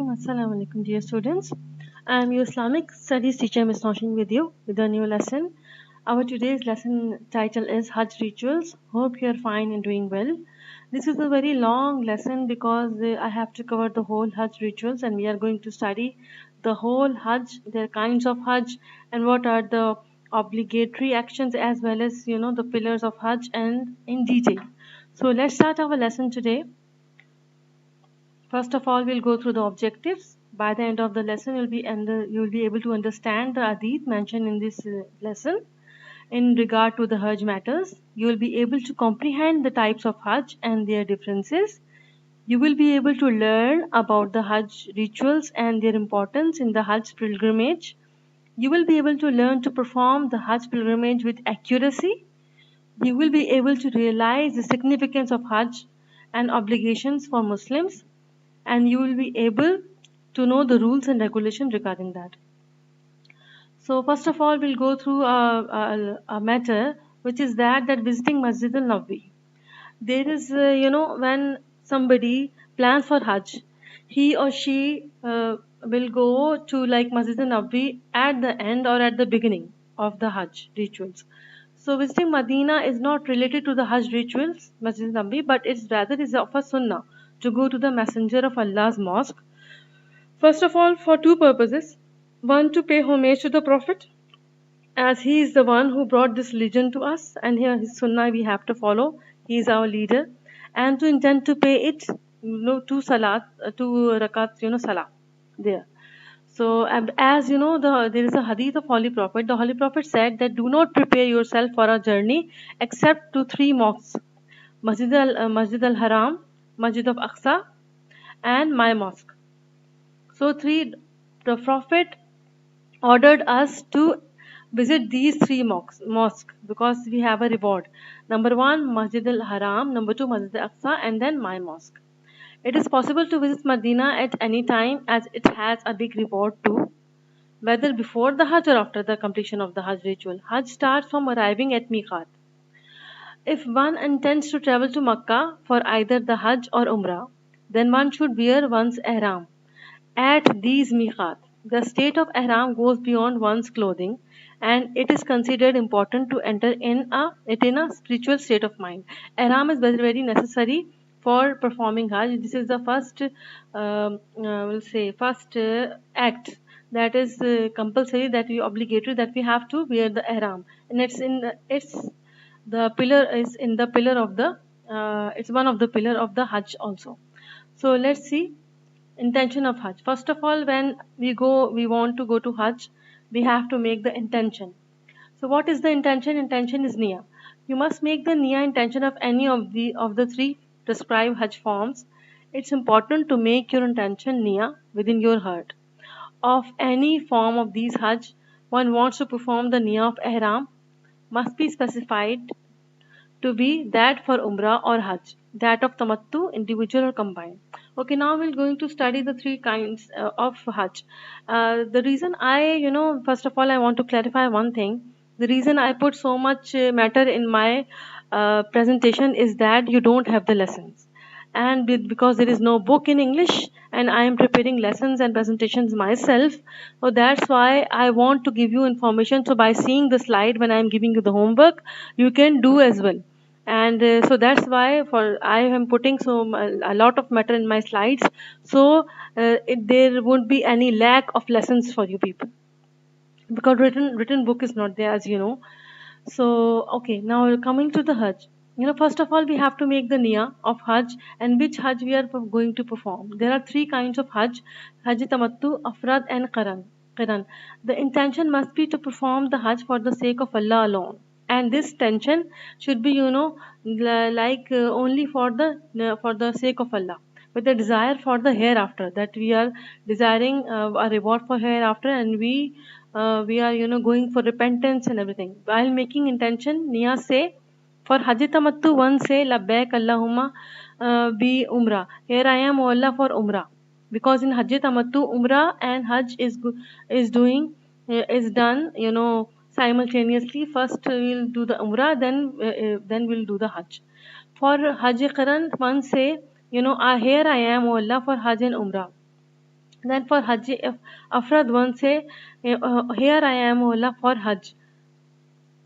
Bismillahirrahmanirrahim. Assalamu alaikum, dear students. I am your Islamic Studies teacher, Ms. Noshin, with you with a new lesson. Our today's lesson title is Hajj Rituals. Hope you are fine and doing well. This is a very long lesson because I have to cover the whole Hajj rituals, and we are going to study the whole Hajj, their kinds of Hajj, and what are the obligatory actions as well as the pillars of Hajj and in detail. So let's start our lesson today. First of all, we'll go through the objectives. By the end of the lesson, you'll be able to understand the hadith mentioned in this lesson in regard to the Hajj matters. You will be able to comprehend the types of Hajj and their differences. You will be able to learn about the Hajj rituals and their importance in the Hajj pilgrimage. You will be able to learn to perform the Hajj pilgrimage with accuracy. You will be able to realize the significance of Hajj and obligations for Muslims, and you will be able to know the rules and regulations regarding that. So first of all, we'll go through a matter which is that visiting Masjid al-Nabawi. There is, when somebody plans for Hajj, he or she will go to like Masjid al-Nabawi at the end or at the beginning of the Hajj rituals. So visiting Medina is not related to the Hajj rituals, Masjid al-Nabawi, but it's rather is of a sunnah to go to the Messenger of Allah's mosque. First of all, for two purposes. One, to pay homage to the Prophet, as he is the one who brought this religion to us, and here his sunnah we have to follow. He is our leader, and to intend to pay it, to salat, to rakat, salah there. So, as you know, there is a hadith of Holy Prophet. The Holy Prophet said that do not prepare yourself for a journey except to three mosques: Masjid al Haram, Masjid of Aqsa, and my mosque. So, the Prophet ordered us to visit these three mosques because we have a reward. Number one, Masjid al Haram. Number two, Masjid al Aqsa, and then my mosque. It is possible to visit Medina at any time as it has a big reward too, whether before the Hajj or after the completion of the Hajj ritual. Hajj starts from arriving at Miqat. If one intends to travel to Makkah for either the Hajj or Umrah, then one should wear one's ihram. At these miqat, the state of ihram goes beyond one's clothing, and it is considered important to enter in a spiritual state of mind. Ihram is very, very necessary for performing Hajj. This is the first, first act that is compulsory, that we obligatory, that we have to wear the ihram, and it's the pillar is in the pillar of the it's one of the pillar of the Hajj also. So let's see. Intention of Hajj. First of all, when we want to go to Hajj, we have to make the intention. So what is the intention? Intention is niyyah. You must make the niyyah intention of any of the three prescribed Hajj forms. It's important to make your intention niyyah within your heart. Of any form of these Hajj, one wants to perform the niyyah of ihram must be specified to be that for Umrah or Hajj, that of Tamattu, individual or combined. Okay, now we're going to study the three kinds of Hajj. The reason first of all, I want to clarify one thing. The reason I put so much matter in my presentation is that you don't have the lessons. And because there is no book in English and I am preparing lessons and presentations myself, so that's why I want to give you information. So by seeing the slide when I am giving you the homework, you can do as well. And so that's why I am putting a lot of matter in my slides, so there won't be any lack of lessons for you people, because written book is not there, as you know. So okay, now coming to the Hajj. First of all, we have to make the niyyah of Hajj, and which Hajj we are going to perform. There are three kinds of Hajj: Hajj Tamattu, Afrad, and Qiran. The intention must be to perform the Hajj for the sake of Allah alone, and this tension should be, only for the sake of Allah, with a desire for the hereafter, that we are desiring a reward for hereafter, and we are going for repentance and everything. While making intention, niyyah say, for Hajj Tamattu, one say Labbaik Allahumma bi Umrah. Here I am, O Allah, for Umrah. Because in Hajj Tamattu, Umrah and Hajj is done, simultaneously. First we'll do the Umrah, then we'll do the Hajj. For Hajj Qiran, one say, here I am, O Allah, for Hajj and Umrah. Then for Hajj, if Afrad once say, here I am, O Allah, for Hajj,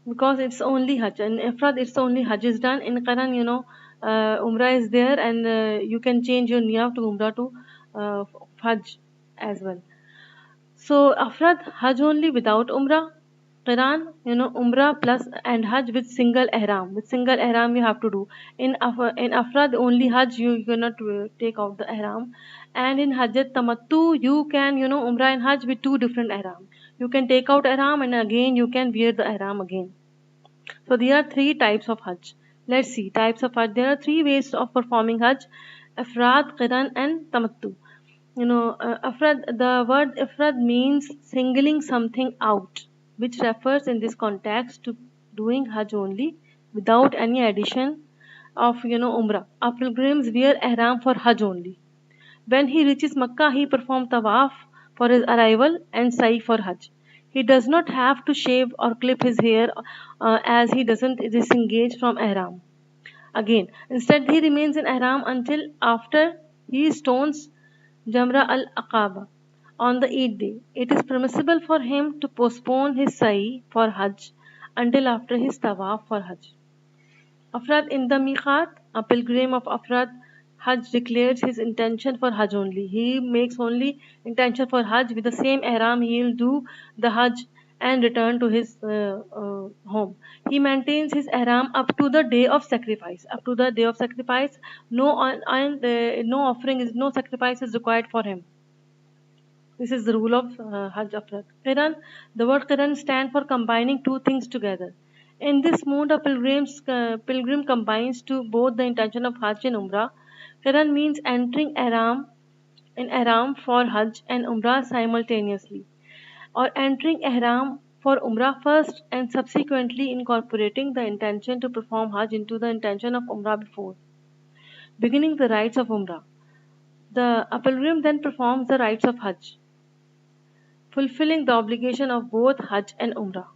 because it's only Hajj, and Ifrad it's only Hajj is done. In Quran, Umrah is there, and you can change your niyah to Umrah to uh, Hajj as well. So Afrad Hajj only without Umrah. Quran, Umrah plus and Hajj with single ihram. With single ihram you have to do. In Afrad only Hajj you cannot take out the ihram. And in Hajjat Tamattu you can Umrah and Hajj with two different ihram. You can take out ihram and again you can wear the ihram again. So there are three types of Hajj. Let's see types of Hajj. There are three ways of performing Hajj: Ifrad, Qiran, and Tamattu. The word Ifrad means singling something out, which refers in this context to doing Hajj only without any addition of Umrah. A pilgrims wear ihram for Hajj only. When he reaches Makkah, he performs tawaf for his arrival and sa'i for Hajj. He does not have to shave or clip his hair as he doesn't disengage from ihram. Again, instead he remains in ihram until after he stones Jamra al-Aqaba on the Eid day. It is permissible for him to postpone his sa'i for Hajj until after his tawaf for Hajj. Afrad in the Miqat, a pilgrim of Afrad Hajj declares his intention for Hajj only. He makes only intention for Hajj. With the same ihram he will do the Hajj and return to his home. He maintains his ihram up to the day of sacrifice. Up to the day of sacrifice, no offering is no sacrifice is required for him. This is the rule of Hajj Afrad. Qiran, the word Qiran stands for combining two things together. In this mode, a pilgrim combines to both the intention of Hajj and Umrah. Qiran means entering ihram for Hajj and Umrah simultaneously, or entering ihram for Umrah first and subsequently incorporating the intention to perform Hajj into the intention of Umrah before beginning the rites of Umrah. A pilgrim then performs the rites of Hajj, fulfilling the obligation of both Hajj and Umrah.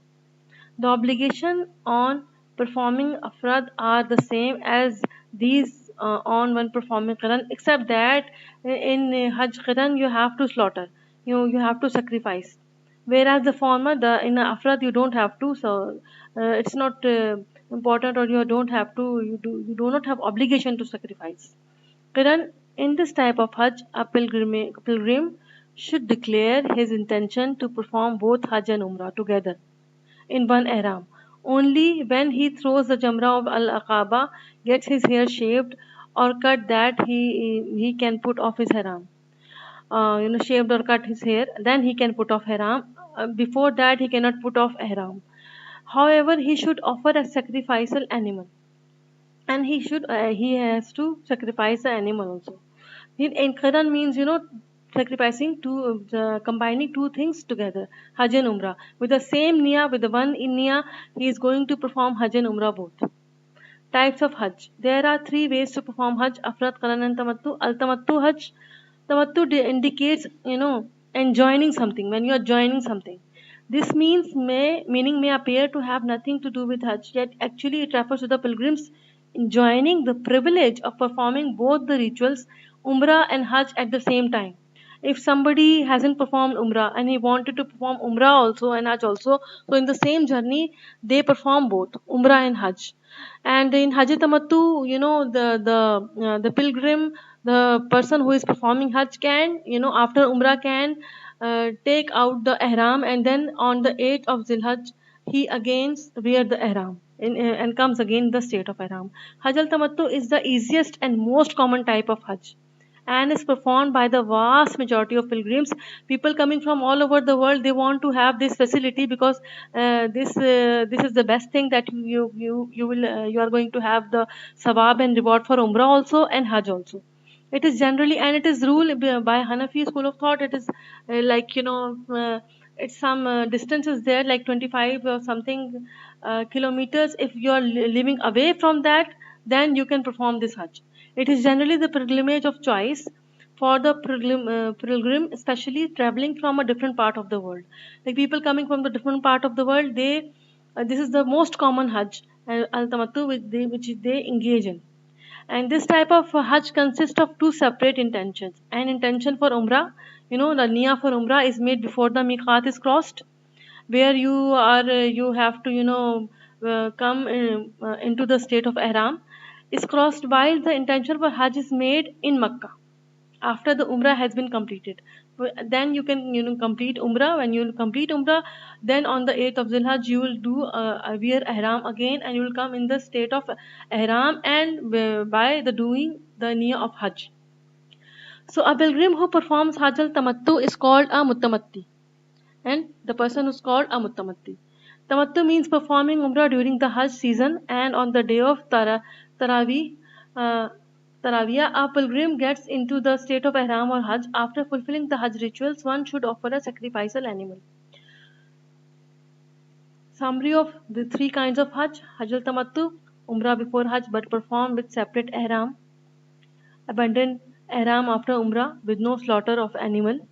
The obligation on performing Afrad are the same as these on one performing Qiran, except that in Hajj Qiran you have to slaughter, you have to sacrifice. Whereas the former, in Afrad you don't have to, so it's not important, or you do not have obligation to sacrifice. Qiran, in this type of Hajj, a pilgrim should declare his intention to perform both Hajj and Umrah together in one ihram. Only when he throws the Jamra of Al-Aqaba, gets his hair shaved or cut, that he can put off his ihram. Shaved or cut his hair, then he can put off ihram. Before that, he cannot put off ihram. However, he should offer a sacrificial animal, and he has to sacrifice the animal also. In Qiran means sacrificing combining two things together, Hajj and Umrah. With the same niyyah, with the one in niyyah, he is going to perform Hajj and Umrah both. Types of Hajj. There are three ways to perform Hajj: Afrad, Qiran, and Tamattu. Al-Tamattu Hajj. Tamattu indicates enjoining something, when you are joining something. This meaning may appear to have nothing to do with Hajj, yet actually it refers to the pilgrims enjoying the privilege of performing both the rituals, Umrah and Hajj, at the same time. If somebody hasn't performed Umrah and he wanted to perform Umrah also and Hajj also, so in the same journey they perform both Umrah and Hajj. And in Hajj Tamattu, the pilgrim, the person who is performing Hajj can, after Umrah can take out the ihram, and then on the 8th of Zilhajj he again wear the ihram and comes again in the state of ihram. Hajj al Tamattu is the easiest and most common type of Hajj, and is performed by the vast majority of pilgrims. People coming from all over the world, they want to have this facility, because this is the best thing, that you are going to have the sawab and reward for Umrah also and Hajj also. It is generally, and it is ruled by Hanafi school of thought. It is it's some distance is there, like 25 or something kilometers. If you are living away from that, then you can perform this Hajj. It is generally the pilgrimage of choice for the pilgrim, especially traveling from a different part of the world. Like people coming from the different part of the world, this is the most common Hajj, al tamattu, which they engage in. And this type of Hajj consists of two separate intentions. An intention for Umrah, the niyyah for Umrah is made before the miqat is crossed, where you have to come into the state of ihram is crossed, while the intention for Hajj is made in Makkah after the Umrah has been completed. Then you can complete Umrah. When you complete Umrah, then on the 8th of Zulhajj you will do wear ihram again, and you will come in the state of ihram, and by the doing the niyyah of Hajj. So a pilgrim who performs Hajj al-Tamattu is called a Muttamatti, and the person who's called a Muttamatti. Tamattu means performing Umrah during the Hajj season and on the day of Taraweeh. Uh, Taraweeh, a pilgrim gets into the state of Ihram or Hajj. After fulfilling the Hajj rituals, one should offer a sacrificial animal. Summary of the three kinds of Hajj: Hajj al-Tamattu, Umrah before Hajj but performed with separate Ihram; abandon Ihram after Umrah with no slaughter of animal;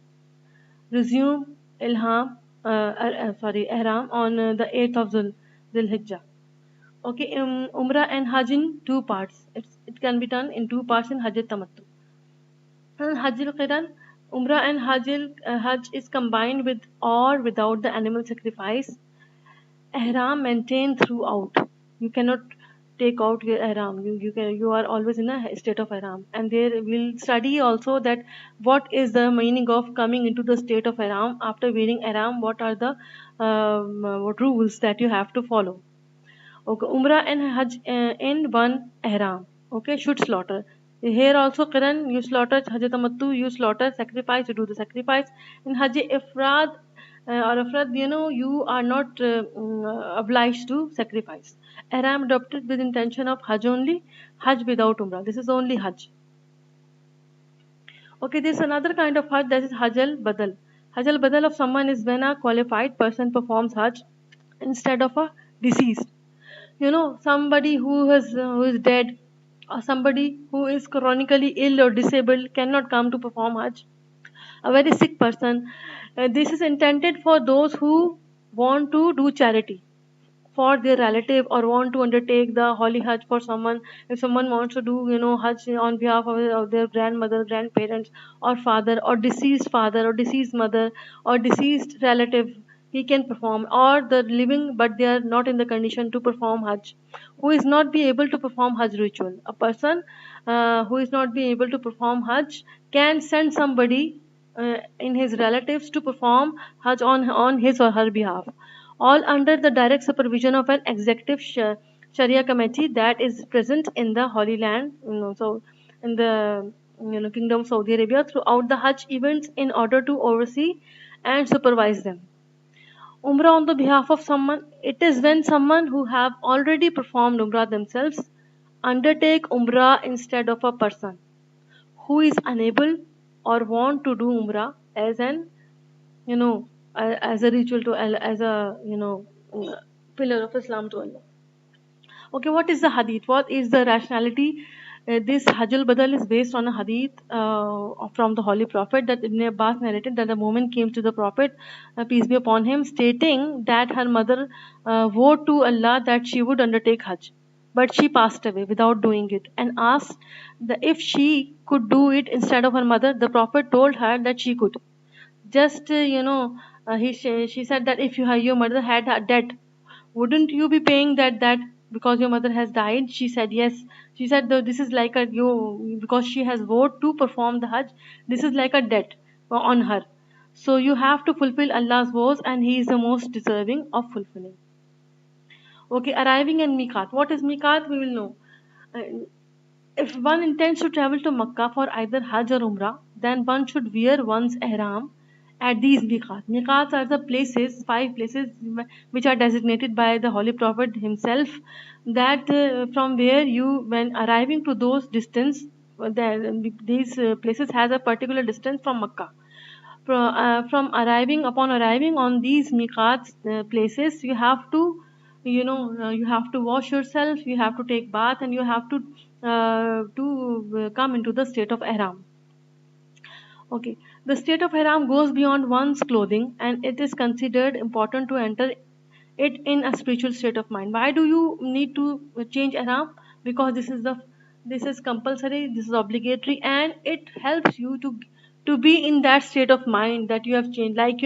resume Ihram on the 8th of Dhul-Hijjah. Okay, Umrah and Hajj in two parts. It can be done in two parts in Hajj al-Tamattu. And Hajj al-Qiran, Umrah and Hajj is combined with or without the animal sacrifice. Ihram maintained throughout. You cannot take out your ihram. You are always in a state of ihram. And there we'll study also that what is the meaning of coming into the state of ihram after wearing ihram. What are the what rules that you have to follow? Okay, Umrah and Hajj in one ihram. Okay, should slaughter. Here also Qiran, you slaughter. Hajj Tamattu, you slaughter, sacrifice, you do the sacrifice. In Hajj Ifrad or Ifrad, you are not obliged to sacrifice. Ihram adopted with intention of Hajj only, Hajj without Umrah. This is only Hajj. Okay, there's another kind of Hajj, that is Hajj al-Badal. Hajj al-Badal of someone is when a qualified person performs Hajj instead of a deceased. Somebody who is dead, or somebody who is chronically ill or disabled cannot come to perform Hajj. A very sick person. This is intended for those who want to do charity for their relative, or want to undertake the holy Hajj for someone. If someone wants to do Hajj on behalf of their grandmother, grandparents, or father or deceased mother or deceased relative, he can perform. Or the living but they are not in the condition to perform Hajj, who is not be able to perform Hajj ritual. A person who is not be able to perform Hajj can send somebody in his relatives to perform Hajj on his or her behalf, all under the direct supervision of an executive Sharia committee that is present in the Holy Land, so in the Kingdom of Saudi Arabia throughout the Hajj events in order to oversee and supervise them. Umrah on the behalf of someone, it is when someone who have already performed Umrah themselves undertake Umrah instead of a person who is unable or want to do Umrah as an as a ritual to as a pillar of Islam to Allah. Okay, what is the hadith? What is the rationality? This Hajjul Badal is based on a hadith from the Holy Prophet that Ibn Abbas narrated that the woman came to the Prophet, peace be upon him, stating that her mother vowed to Allah that she would undertake Hajj, but she passed away without doing it, and asked that if she could do it instead of her mother. The Prophet told her that she could. Just she said that if your mother had a debt, wouldn't you be paying that because your mother has died? She said yes. She said though this is like a you because she has vowed to perform the Hajj. This is like a debt on her. So you have to fulfill Allah's vows, and He is the most deserving of fulfilling. Okay, arriving in Miqat. What is Miqat? We will know. Uh, if one intends to travel to Makkah for either Hajj or Umrah, then one should wear one's ihram at these miqat. Miqats are the places, 5 places, which are designated by the Holy Prophet himself, that from where you, when arriving to those distance, these places has a particular distance from Makkah. From upon arriving on these miqats places, you have to you have to wash yourself, you have to take bath, and you have to come into the state of ihram. Okay, the state of ihram goes beyond one's clothing, and it is considered important to enter it in a spiritual state of mind. Why do you need to change ihram? Because this is compulsory, this is obligatory, and it helps you to be in that state of mind that you have changed. Like,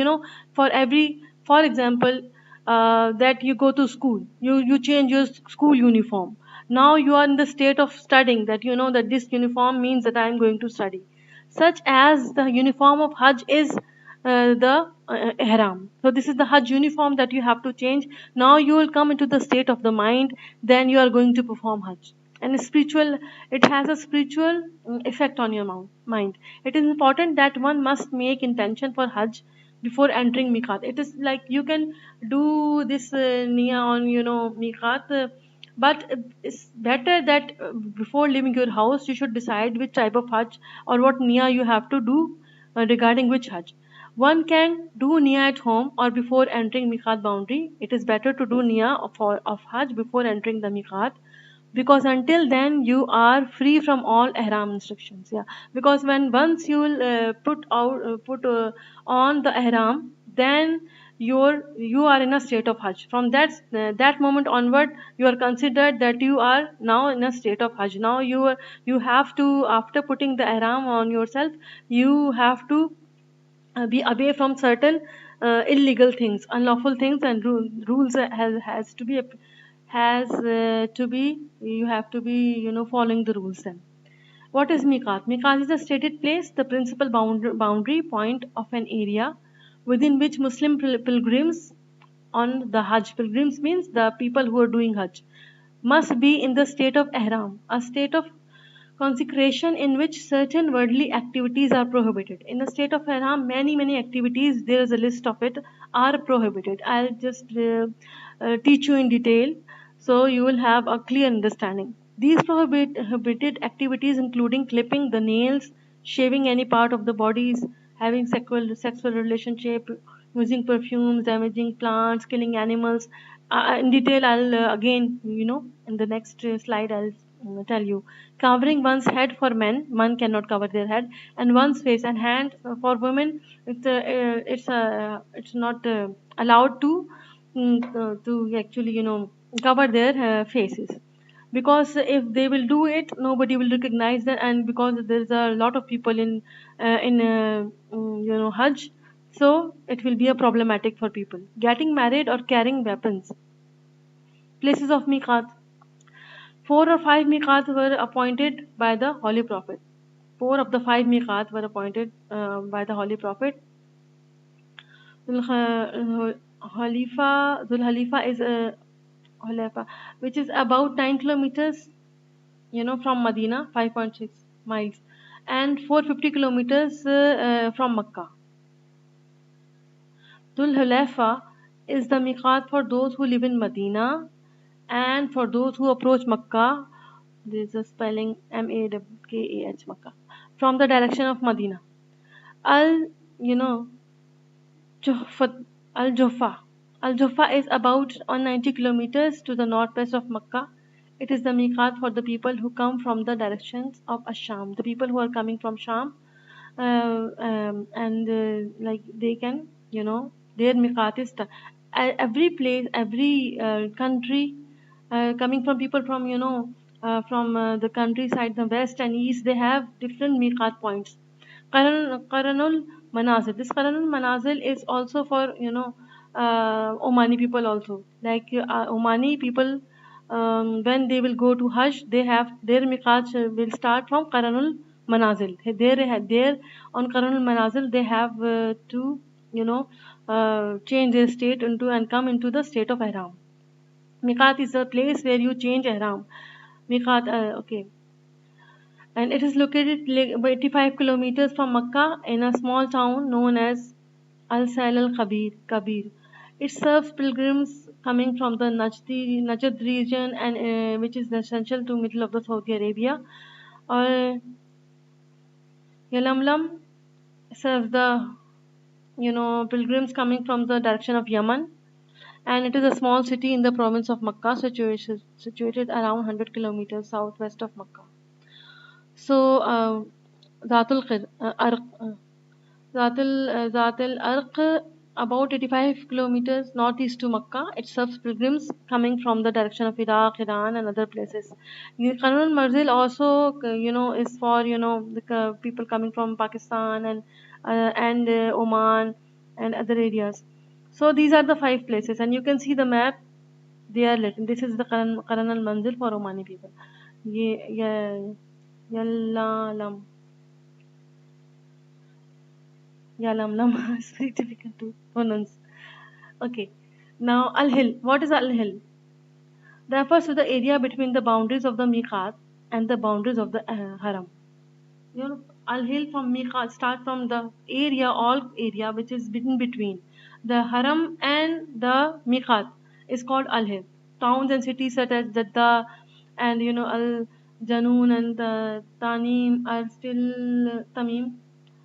for every, for example, that you go to school, you change your school uniform. Now you are in the state of studying, that you know that this uniform means that I am going to study. Such as the uniform of Hajj is the ihram. So this is the Hajj uniform that you have to change. Now you will come into the state of the mind, then you are going to perform Hajj. And spiritual, it has a spiritual effect on your mind. It is important that one must make intention for Hajj before entering Miqat. It is like you can do this niya on, Miqat, but it's better that before leaving your house, you should decide which type of Hajj or what niya you have to do regarding which Hajj. One can do niya at home or before entering Miqat boundary. It is better to do niya of Hajj before entering the Miqat, because until then you are free from all ihram instructions. Yeah, because when once you will put on the ihram, then you are in a state of Hajj. From that moment onward, you are considered that you are now in a state of Hajj. Now you have to, after putting the ihram on yourself, you have to be away from certain illegal things, unlawful things, and rules has to be you have to be, following the rules. Then what is Miqat? Miqat is a stated place, the principal boundary point of an area within which Muslim pilgrims on the Hajj, pilgrims means the people who are doing Hajj, must be in the state of ihram, a state of consecration in which certain worldly activities are prohibited. In the state of ihram, many activities, there is a list of it, are prohibited. I'll just teach you in detail, so you will have a clear understanding. These prohibited activities, including clipping the nails, shaving any part of the bodies, having sexual relationship, using perfumes, damaging plants, killing animals. In detail, I'll again, in the next slide, I'll tell you. Covering one's head for men, one cannot cover their head, and one's face and hand for women, it's not allowed to actually, cover their faces, because if they will do it, nobody will recognize them, and because there's a lot of people in Hajj, so it will be a problematic for people. Getting married or carrying weapons. Places of Miqat. 4 or 5 miqat were appointed by the Holy Prophet. 4 of the 5 miqat were appointed by the Holy Prophet. Dhul Halifa is Halifa, which is about 9 kilometers, from Medina, 5.6 miles, and 450 kilometers from Makkah. Dhul Halifa is the miqat for those who live in Medina, and for those who approach Makkah, there is a spelling Makkah, Makkah, from the direction of Medina. Al, you know, Juhfa, Al Juhfa. Al Juhfa is about 190 kilometers to the northwest of Makkah. It is the miqat for the people who come from the directions of Asham. The people who are coming from Sham, and like they can, their miqat is every place, every country, coming from people from, from the countryside, the west and east, they have different miqat points. Qaranul Manazil. This Qaranul Manazil is also for, Omani people also. Like Omani people, when they will go to Hajj, they have their miqat will start from Qaranul Manazil. There on Qaranul Manazil, they have to, change their state into and come into the state of Ihram. Miqat is a place where you change ihram. Miqat, okay. And it is located 85 kilometers from Makkah in a small town known as Al Sail al Kabir. It serves pilgrims coming from the Najd region, and which is essential to middle of the Saudi Arabia. Or Yalamlam serves the, pilgrims coming from the direction of Yemen, and it is a small city in the province of Makkah, situated around 100 kilometers southwest of Makkah. So, Zatul Arq, Zatul Arq about 85 kilometers northeast to Makkah. It serves pilgrims coming from the direction of Iraq, Iran, and other places. Qarnul Manzil also, is for the people coming from Pakistan and Oman and other areas. So these are the 5 places, and you can see the map. They are written. This is the Qarnul Manzil for Omani people. Ye, Yallalam, Yalamlam is very difficult to pronounce. Okay. Now, Al Hill. What is Al Hill? Refers to the area between the boundaries of the Miqat and the boundaries of the Haram. Al Hill from Miqat start from the area, all area which is in between the Haram and the Miqat is called Al Hill. Towns and cities such as Jeddah and Al Janoon and Tanim are still Tamim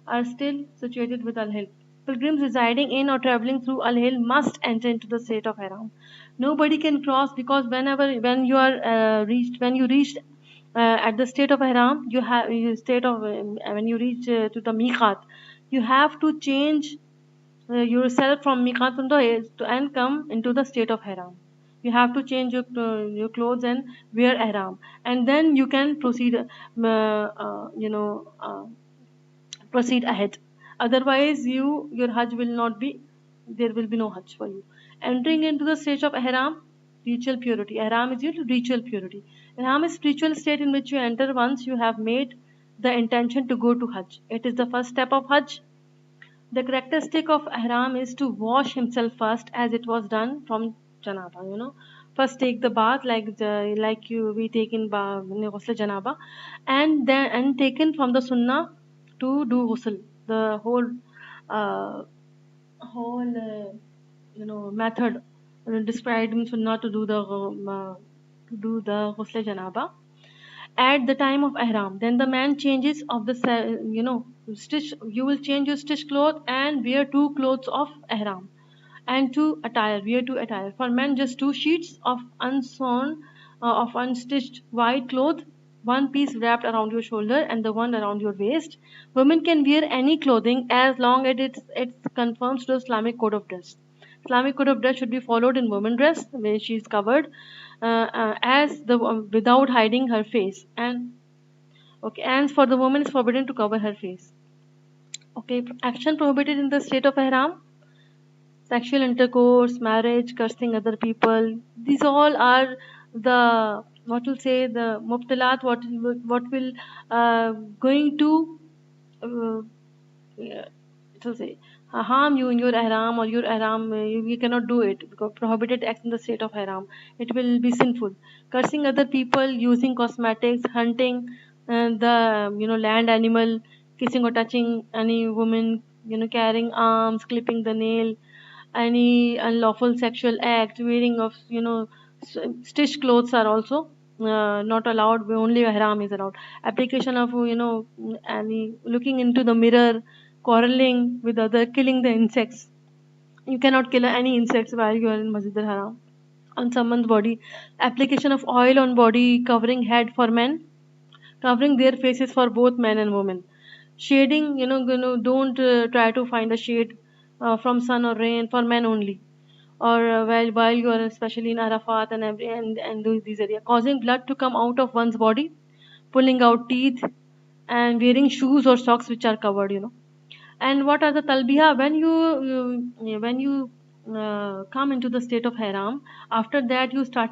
are still situated with Al Hill. Pilgrims residing in or traveling through Al Hill must enter into the state of Haram. Nobody can cross, because when you are when you reach at the state of Ihram, when you reach to the Miqat, you have to change yourself from Miqat and come into the state of Ihram. You have to change your clothes and wear Ihram, and then you can proceed ahead. Otherwise, your Hajj will not be, there will be no Hajj for you. Entering into the stage of Ihram, ritual purity. Ihram is your ritual purity. Ihram is spiritual state in which you enter once you have made the intention to go to Hajj. It is the first step of Hajj. The characteristic of Ihram is to wash himself first, as it was done from Janaba. First take the bath like we take in ghusl Janaba, and taken from the Sunnah to do ghusl. The uh, whole method described in Sunnah to do the ghusl Janaba at the time of ihram. Then the man changes of the stitch. You will change your stitch cloth and wear two clothes of ihram, and wear two attire. For men, just two sheets of unstitched white cloth, one piece wrapped around your shoulder and the one around your waist. Women can wear any clothing as long as it conforms to the Islamic code of dress. Islamic code of dress should be followed in women dress, where she is covered as the without hiding her face, and for the woman, it's forbidden to cover her face. Okay, action prohibited in the state of ihram: sexual intercourse, marriage, cursing other people. These all are the, what will say, the mubtalat, what will going to uh, yeah, it will say harm you in your ihram, or your ihram, you cannot do it because prohibited acts in the state of ihram. It will be sinful. Cursing other people, using cosmetics, hunting the land animal, kissing or touching any woman, carrying arms, clipping the nail, any unlawful sexual act, wearing of stitched clothes are also not allowed. Only ihram is allowed. Application of any looking into the mirror, quarreling with other, killing the insects. You cannot kill any insects while you are in Masjid al Haram. On someone's body, application of oil on body, covering head for men, covering their faces for both men and women. Shading, don't try to find a shade from sun or rain for men only. Or while you are especially in Arafat and these areas, causing blood to come out of one's body, pulling out teeth, and wearing shoes or socks which are covered. And what are the talbiya? When you come into the state of haram, after that you start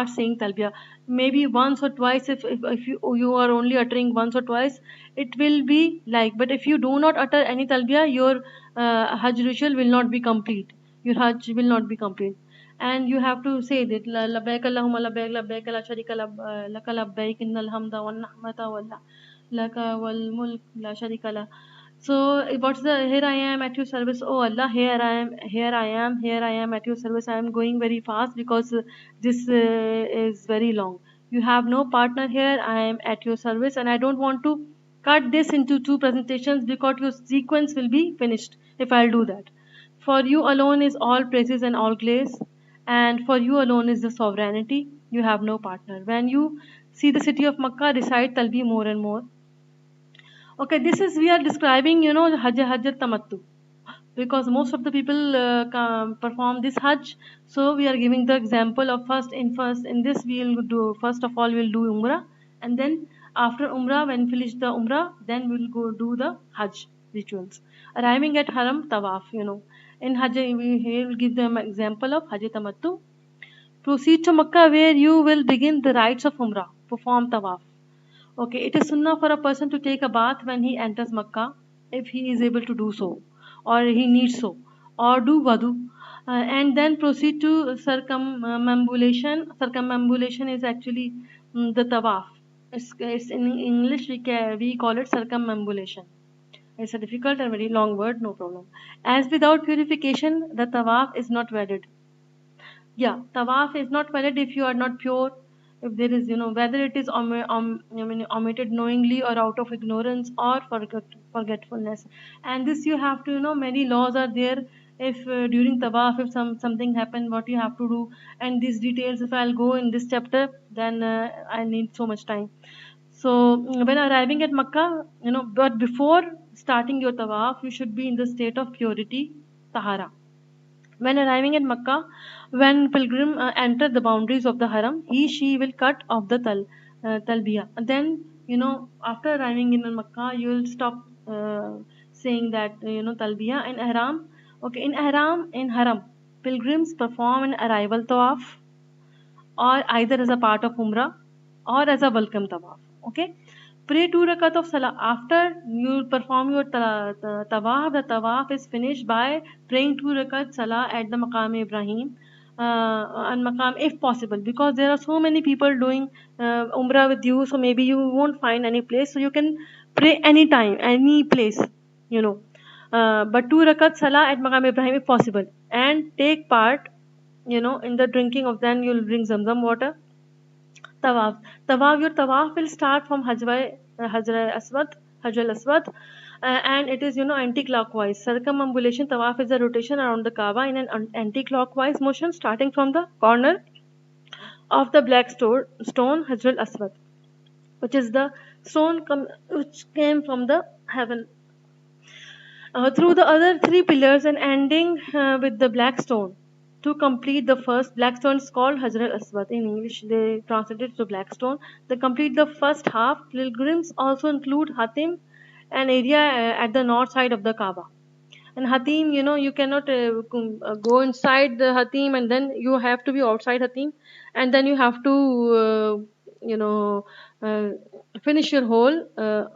saying talbiya. Maybe once or twice. If you are only uttering once or twice, it will be like. But if you do not utter any talbiya, your hajj ritual will not be complete. Your hajj will not be complete. And you have to say that labbaik Allahumma labbaik labbaik la sharika laka labbaik innal hamda wan ni'mata laka wal mulk la sharika la. So what's the, here I am at your service, oh Allah, here I am at your service. I am going very fast because this is very long. You have no partner here. I am at your service, and I don't want to cut this into two presentations because your sequence will be finished if I'll do that. For you alone is all praises and all grace, and for you alone is the sovereignty. You have no partner. When you see the city of Makkah, recite Talbi more and more. Okay, this is, we are describing, Hajj Tamattu. because most of the people perform this Hajj. So we are giving the example of first in this we'll do, first of all we'll do Umrah, and then after Umrah, when finish the Umrah, then we'll go do the Hajj rituals. Arriving at Haram, Tawaf, in Hajj we here will give them example of Hajj Tamattu. Proceed to Makkah where you will begin the rites of Umrah, perform Tawaf. Okay, it is sunnah for a person to take a bath when he enters Makkah, if he is able to do so, or he needs so, or do wudu, and then proceed to circumambulation. Circumambulation is actually the tawaf. It's in English we call it circumambulation. It's a difficult and very long word, no problem. As without purification, the tawaf is not valid. Yeah, tawaf is not valid if you are not pure. If there is, whether it is omitted knowingly or out of ignorance or forgetfulness. And this you have to, many laws are there. If during tawaf, if something happened, what you have to do, and these details, if I'll go in this chapter, then I need so much time. So when arriving at Makkah, but before starting your tawaf, you should be in the state of purity, tahara. When arriving at Makkah, when pilgrim enter the boundaries of the haram, she will cut off the talbiyah. And then, after arriving in Makkah, you will stop saying that, talbiyah in ihram. Okay, in haram, pilgrims perform an arrival tawaf, or either as a part of Umrah or as a welcome tawaf. Okay, pray 2 rakat of salah. After you perform your tawaf, the tawaf is finished by praying 2 rakat salah at the Maqam Ibrahim. And Maqam, if possible, because there are so many people doing Umrah with you, so maybe you won't find any place, so you can pray anytime, any place, but 2 rakat salah at Maqam Ibrahim if possible, and take part, in the drinking of, then you'll bring Zamzam water. Tawaf. Your tawaf will start from Hajar Aswad, and it is, anti-clockwise. Circumambulation tawaf is a rotation around the Kaaba in an anti-clockwise motion, starting from the corner of the black stone Hajar Aswad, which is the stone which came from the heaven. Through the other 3 pillars and ending with the black stone. To complete the first, black stone is called Hajar al-Aswad. In English, they translate it to black stone. To complete the first half, pilgrims also include Hatim, an area at the north side of the Kaaba. And Hatim, you cannot go inside the Hatim, and then you have to be outside Hatim, and then you have to, finish your whole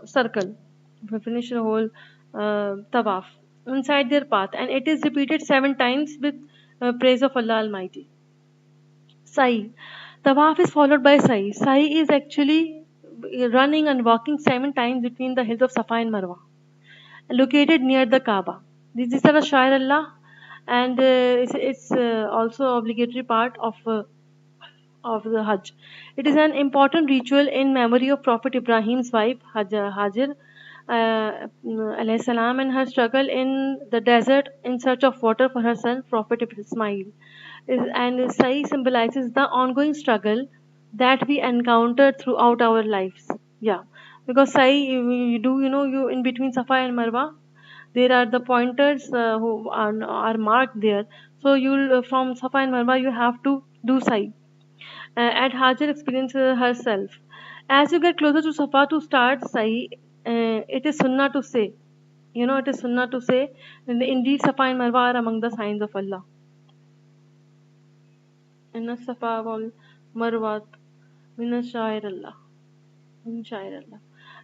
circle, finish your whole tawaf inside their path, and it is repeated 7 times with praise of Allah Almighty. Sa'i. Tawaf is followed by Sa'i. Sa'i is actually running and walking 7 times between the hills of Safa and Marwa, located near the Kaaba. These are a Shair Allah, and it's also obligatory part of the Hajj. It is an important ritual in memory of Prophet Ibrahim's wife Hajar alayhi salam, and her struggle in the desert in search of water for her son Prophet Ismail. And Sai symbolizes the ongoing struggle that we encounter throughout our lives. Yeah, because Sai, you do, you in between Safa and Marwa, there are the pointers who are marked there. So you'll from Safa and Marwa you have to do Sai. And Hajar experiences herself. As you get closer to Safa to start Sai, it is sunnah to say, it is sunnah to say, indeed Safa and Marwa are among the signs of Allah. Inna Safa wal Marwat min shair Allah.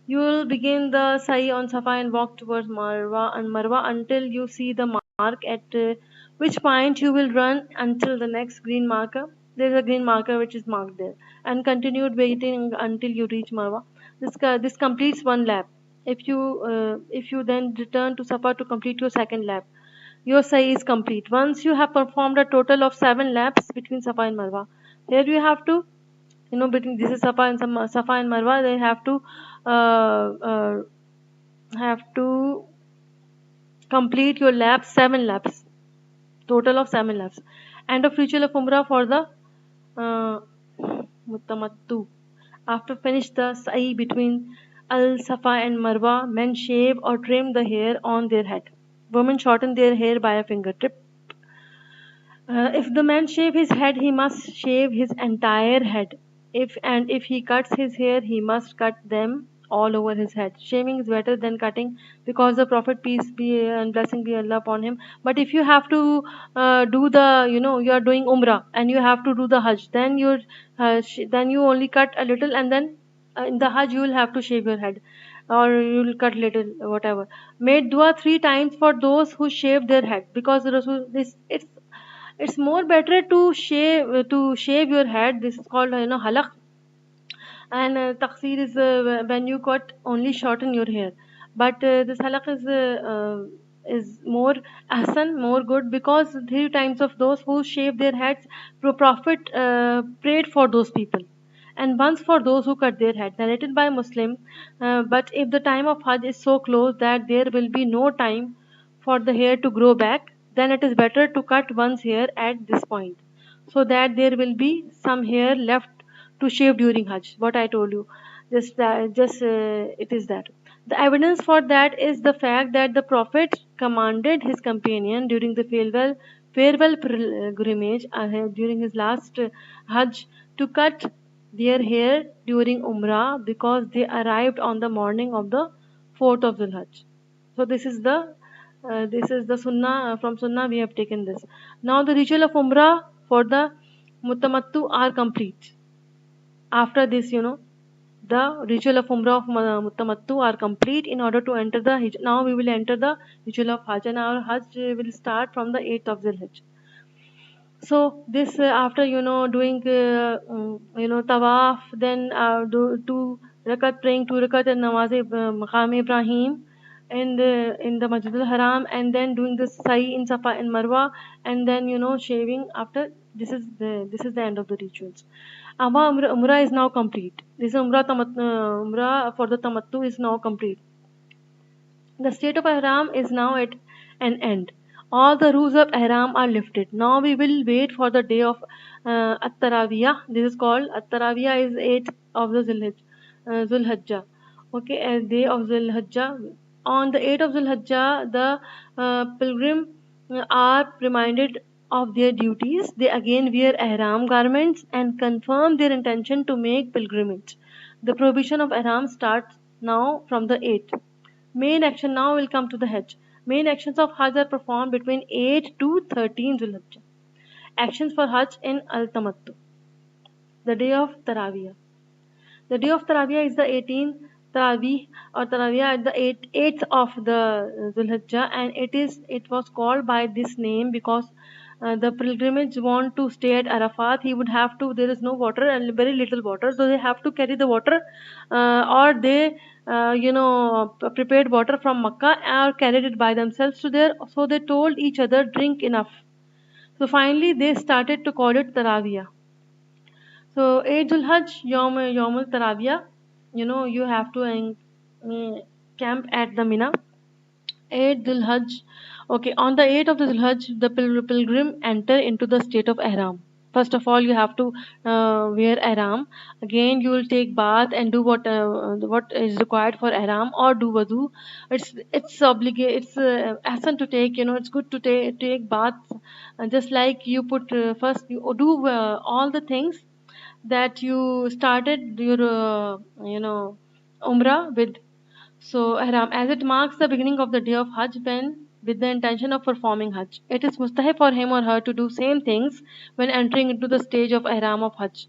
You will begin the Sa'i on Safa and walk towards Marwa until you see the mark, at which point you will run until the next green marker. There is a green marker which is marked there, and continued waiting until you reach Marwa. This completes 1 lap. If you then return to Safa to complete your second lap, your Sa'i is complete. Once you have performed a total of 7 laps between Safa and Marwa, here you have to, between this is Safa and Marwa, they have to complete your laps, 7 laps, total of 7 laps. End of ritual of Umrah for the Mutamattu. After finish the Sa'i between Al Safa and Marwa, men shave or trim the hair on their head. Women shorten their hair by a fingertip. If the man shave his head, he must shave his entire head. If he cuts his hair, he must cut them all over his head. Shaving is better than cutting because the Prophet peace be and blessing be Allah upon him. But if you have to do the you are doing Umrah and you have to do the Hajj, then then you only cut a little, and then in the Hajj you will have to shave your head or you will cut little whatever. Made dua 3 times for those who shave their head, because the Rasul this it's more better to shave your head. This is called halaq, and taqseer is when you cut only shorten your hair. But this halaq is more ahsan, more good, because 3 times of those who shave their heads, Prophet prayed for those people, and once for those who cut their head. Narrated by Muslim. But if the time of Hajj is so close that there will be no time for the hair to grow back, then it is better to cut one's hair at this point, so that there will be some hair left to shave during Hajj. What I told you, it is that. The evidence for that is the fact that the Prophet commanded his companion during the farewell pilgrimage during his last Hajj to cut their hair during Umrah, because they arrived on the morning of the 4th of Dhul Hajj. So this is the Sunnah. From Sunnah we have taken this. Now the ritual of Umrah for the Mutamattu are complete. After this, the ritual of Umrah of Mutamattu are complete. In order to enter the Hajj, now we will enter the ritual of Hajj, and our Hajj will start from the 8th of Dhul Hajj. So this after doing tawaf, then do two rakat, praying 2 rakat and namaz maqam Ibrahim in the Masjid al Haram, and then doing the sa'i in Safa and Marwa, and then shaving after. This is the end of the rituals. Our Umrah is now complete. This Umrah for the Tamattu is now complete. The state of Ihram is now at an end. All the rules of Ihram are lifted. Now we will wait for the day of At-Tarawiyah. This is called At-Tarawiyah is 8th of the Zulhijjah. Okay, a day of Zulhijjah. On the 8th of Zulhijjah, the pilgrim are reminded of their duties. They again wear Ihram garments and confirm their intention to make pilgrimage. The prohibition of Ihram starts now from the 8th. Main action now will come to the Hajj. Main actions of Hajj are performed between 8 to 13 Zulhijjah. Actions for Hajj in Al-Tamattu. The day of Taraweeh. The day of Taraweeh is the 18th Taraweeh or Taraweeh at the 8th of the Zulhijjah, and it was called by this name because the pilgrimage want to stay at Arafat. He would have to. There is no water and very little water, so they have to carry the water, or they prepared water from Makkah or carried it by themselves to there. So they told each other, drink enough. So finally they started to call it Taraweeh. So Eid al-Hajj, Yom al-Taraweeh, you have to camp at the Mina. Eid al-Hajj. Okay, on the 8th of the Dhul-Hajj, the pilgrim enter into the state of Ihram. First of all, you have to wear Ihram. Again, you will take bath and do what is required for Ihram, or do wudu. It's obligate. It's ahsan to take. It's good to take bath. Just like you put first, you do all the things that you started your Umrah with. So Ihram, as it marks the beginning of the day of Hajj, when with the intention of performing Hajj, it is mustahab for him or her to do same things when entering into the stage of Ihram of Hajj,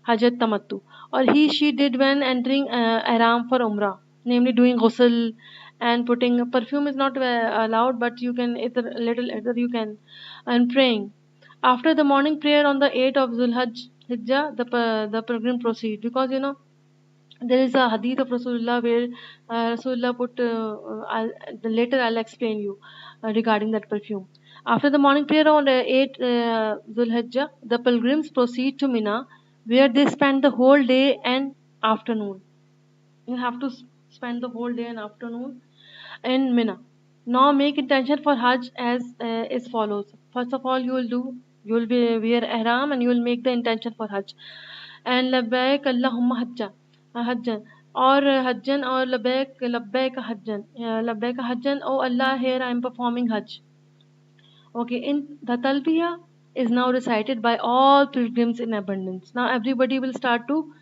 Hajjat Tamattu, or she did when entering Ihram for Umrah, namely doing ghusl and putting perfume is not allowed, but you can either you can, and praying. After the morning prayer on the 8th of Zulhijjah, the pilgrim proceed, because there is a hadith of Rasulullah where Rasulullah put. Later I'll explain you regarding that perfume. After the morning prayer on 8 Zulhijjah, the pilgrims proceed to Mina, where they spend the whole day and afternoon. You have to spend the whole day and afternoon in Mina. Now make intention for Hajj as follows. First of all, you will be wear ihram and you will make the intention for Hajj. And labbaik Allahumma hajja. Hajj. or hajjan, or labbaik hajjan, labbaik hajjan, oh Allah, here I am performing hajj. Okay, in the talbiya is now recited by all pilgrims in abundance. Now everybody will start to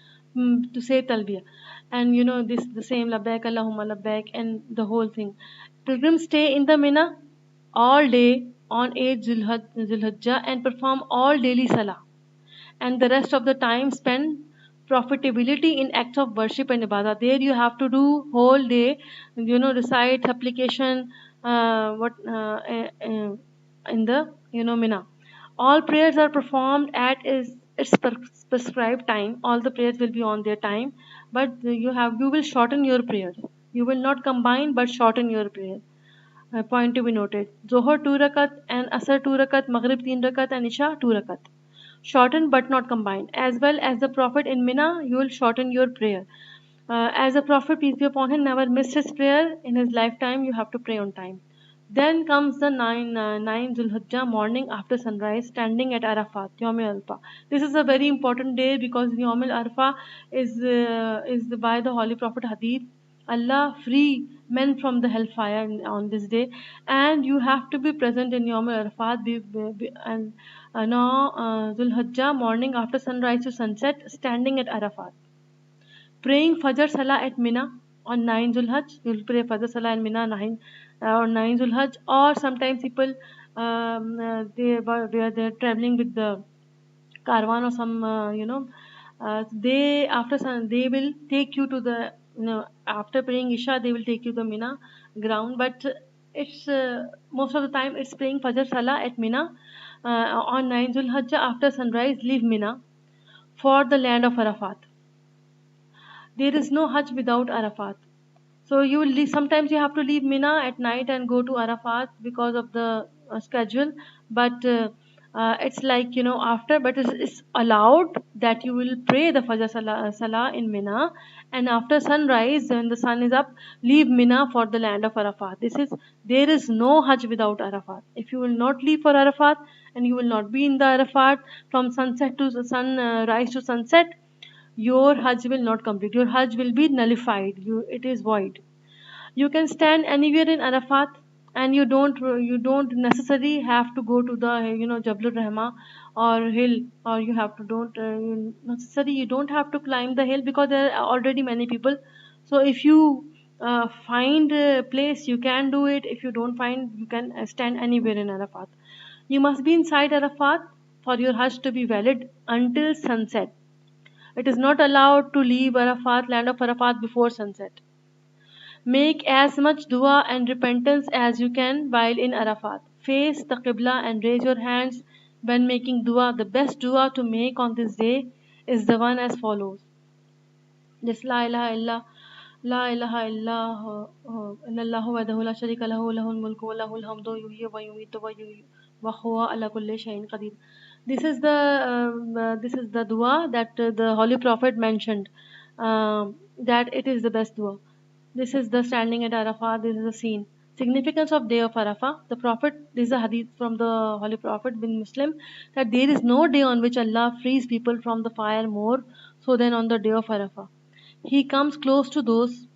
say talbiya, and you know this the same labbaik Allahumma labbaik and the whole thing. Pilgrims stay in the Mina all day on 8 Zulhijjah and perform all daily salah, and the rest of the time spend profitability in acts of worship and ibadah. There you have to do whole day, you know, recite supplication, what in the Mina. All prayers are performed at its prescribed time. All the prayers will be on their time, but you will shorten your prayers. You will not combine but shorten your prayer. Point to be noted. Zohar 2 rakat and Asr 2 rakat, Maghrib 3 rakat and Isha 2 rakat. Shorten but not combined. As well as the Prophet in Mina, you will shorten your prayer. As the Prophet, peace be upon him, never missed his prayer in his lifetime, you have to pray on time. Then comes the 9 Zulhijjah morning after sunrise, standing at Arafat, Yom Arafah. This is a very important day because Yom Arafah is by the Holy Prophet Hadith. Allah free men from the hellfire on this day, and you have to be present in Yom Arafat and now Zulhijjah morning after sunrise to sunset, standing at Arafat. Praying Fajr Salah at Mina on 9 Zulhaj. You'll pray Fajr Salah in Mina on 9 Zulhaj. Or sometimes people where they're traveling with the caravan or some they they will take you to the after praying Isha they will take you to Mina ground, but it's most of the time it's praying Fajr Salah at Mina on 9 Zulhijjah after sunrise. Leave Mina for the land of Arafat. There is no Hajj without Arafat. So you will leave, sometimes you have to leave Mina at night and go to Arafat because of the schedule. But it's like after. But it's allowed that you will pray the Fajr Salah in Mina, and after sunrise when the sun is up, leave Mina for the land of Arafat. There is no Hajj without Arafat. If you will not leave for Arafat and you will not be in the Arafat from sunset to sunrise to sunset, your Hajj will not complete. Your Hajj will be nullified. It is void. You can stand anywhere in Arafat, and you don't necessarily have to go to the Jablur Rahma or hill, or you have to don't necessarily you don't have to climb the hill because there are already many people. So if you find a place, you can do it. If you don't find, you can stand anywhere in Arafat. You must be inside Arafat for your Hajj to be valid until sunset. It is not allowed to leave Arafat, land of Arafat, before sunset. Make as much dua and repentance as you can while in Arafat. Face the Qibla and raise your hands when making dua. The best dua to make on this day is the one as follows. Just La ilaha illa, La ilaha illallahu wahdahu la sharika lahu, lahul mulku wa lahul hamdu, yuhyi wa yumiitu wa huwa ala kulli shay'in qadir. This is the dua that the Holy Prophet mentioned, that it is the best dua. This is the standing at Arafah. This is the scene. Significance of day of Arafah. The Prophet, this is a hadith from the Holy Prophet bin Muslim, that there is no day on which Allah frees people from the fire more so than on the day of Arafah. He comes close to those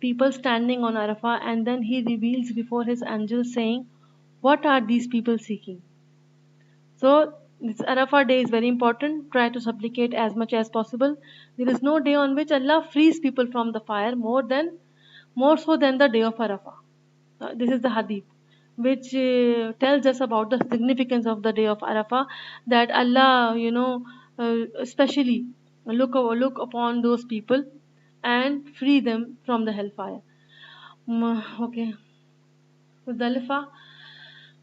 people standing on Arafah, and then he reveals before his angels saying, what are these people seeking? So this Arafah day is very important. Try to supplicate as much as possible. There is no day on which Allah frees people from the fire more so than the day of Arafah. This is the hadith which tells us about the significance of the day of Arafah, that Allah, especially look upon those people and free them from the hellfire. Okay. Muzdalifah.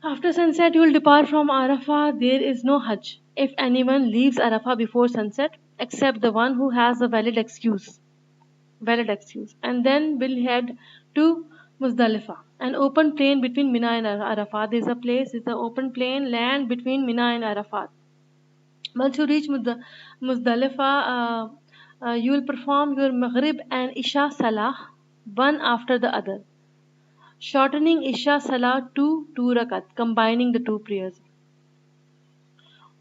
After sunset, you will depart from Arafah. There is no Hajj if anyone leaves Arafah before sunset, except the one who has a valid excuse, and then will head to Muzdalifah, an open plain between Mina and Arafat. There is a place, it's an open plain land between Mina and Arafat. Once you reach Muzdalifah, you will perform your Maghrib and Isha Salah one after the other, shortening Isha Salah to 2 rakat, combining the two prayers.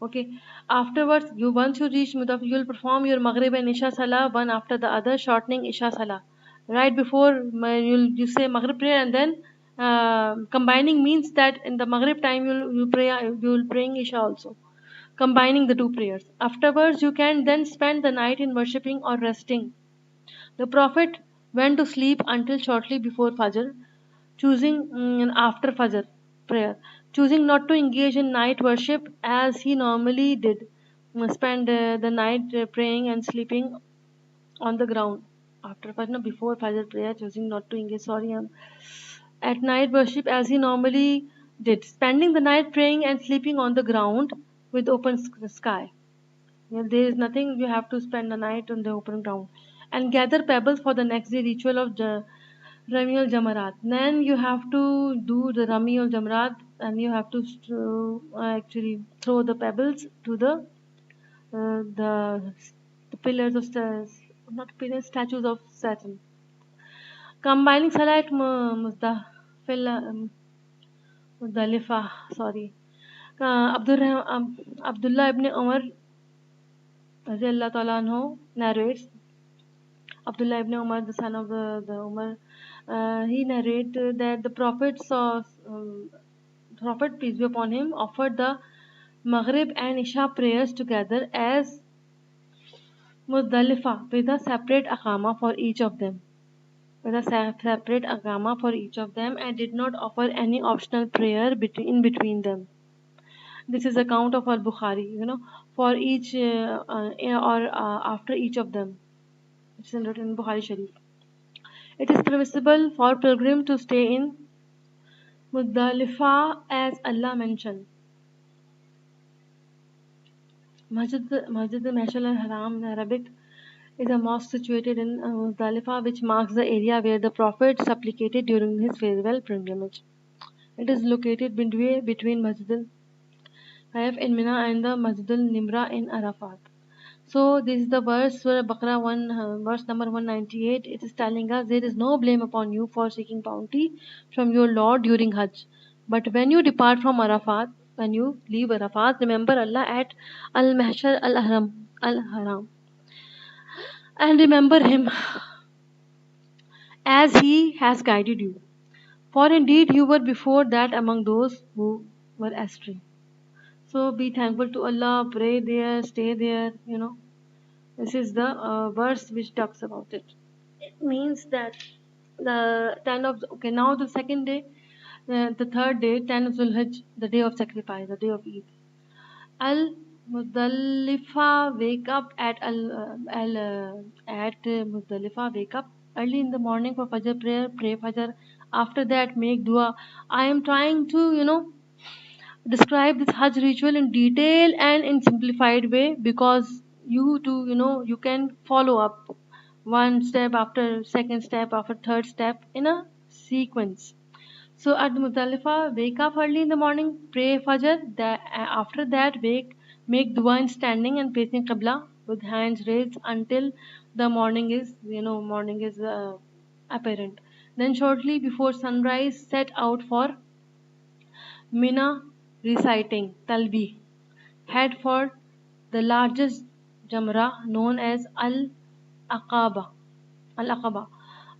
Okay. Afterwards, once you reach Mudaf, you will perform your Maghrib and Isha Salah one after the other, shortening Isha Salah. Right before you say Maghrib prayer, and then combining means that in the Maghrib time you will praying Isha also, combining the two prayers. Afterwards, you can then spend the night in worshipping or resting. The Prophet went to sleep until shortly before Fajr, choosing after Fajr prayer, choosing not to engage in night worship as he normally did, spend the night praying and sleeping on the ground. After Fajr, no, before Fajr prayer, choosing not to engage, sorry, at night worship as he normally did, spending the night praying and sleeping on the ground with open sky. There is nothing you have to spend the night on the open ground. And gather pebbles for the next day ritual of Rami al Jamarat. Then you have to do the Rami al Jamarat and you have to actually throw the pebbles to uh, the, the pillars of not pillars, statues of Saturn. Combining Salat Muzdalifa, sorry. Abdullah ibn Umar Radiallahu ta'ala anhu narrates, Abdullah ibn Umar, the son of the Umar, he narrated that the Prophet saw, Prophet peace be upon him, offered the Maghrib and Isha prayers together as Muzdalifa with a separate akama for each of them. With a separate agama for each of them, and did not offer any optional prayer in between them. This is account of Al Bukhari, for each or after each of them. It's written in Bukhari Sharif. It is permissible for pilgrim to stay in Muzdalifah as Allah mentioned. Masjid al Haram in Arabic is a mosque situated in Muzdalifah which marks the area where the Prophet supplicated during his farewell pilgrimage. It is located midway between Masjid al-Hayf in Mina and the Masjid al-Nimra in Arafat. So this is the verse Surah Baqarah 1, verse number 198. It is telling us there is no blame upon you for seeking bounty from your Lord during Hajj. But when you depart from Arafat, when you leave Arafat, remember Allah at Al-Mahshar Al-Haram. And remember Him as He has guided you. For indeed you were before that among those who were astray. So be thankful to Allah, pray there, stay there. This is the verse which talks about it. It means that the 10 of okay, now the second day, the third day, 10 of Zulhijj, the day of sacrifice, the day of Eid. Al Muzdalifa wake up at Muzdalifa wake up early in the morning for Fajr prayer, pray Fajr. After that, make dua. I am trying to describe this Hajj ritual in detail and in simplified way because you can follow up one step after second step after third step in a sequence. So at Muzdalifah, wake up early in the morning, pray Fajr. After that, make dua in standing and facing Qibla with hands raised until the morning is apparent. Then shortly before sunrise, set out for Mina reciting Talbih. Head for the largest Jamra known as Al-Aqaba, Al-Aqaba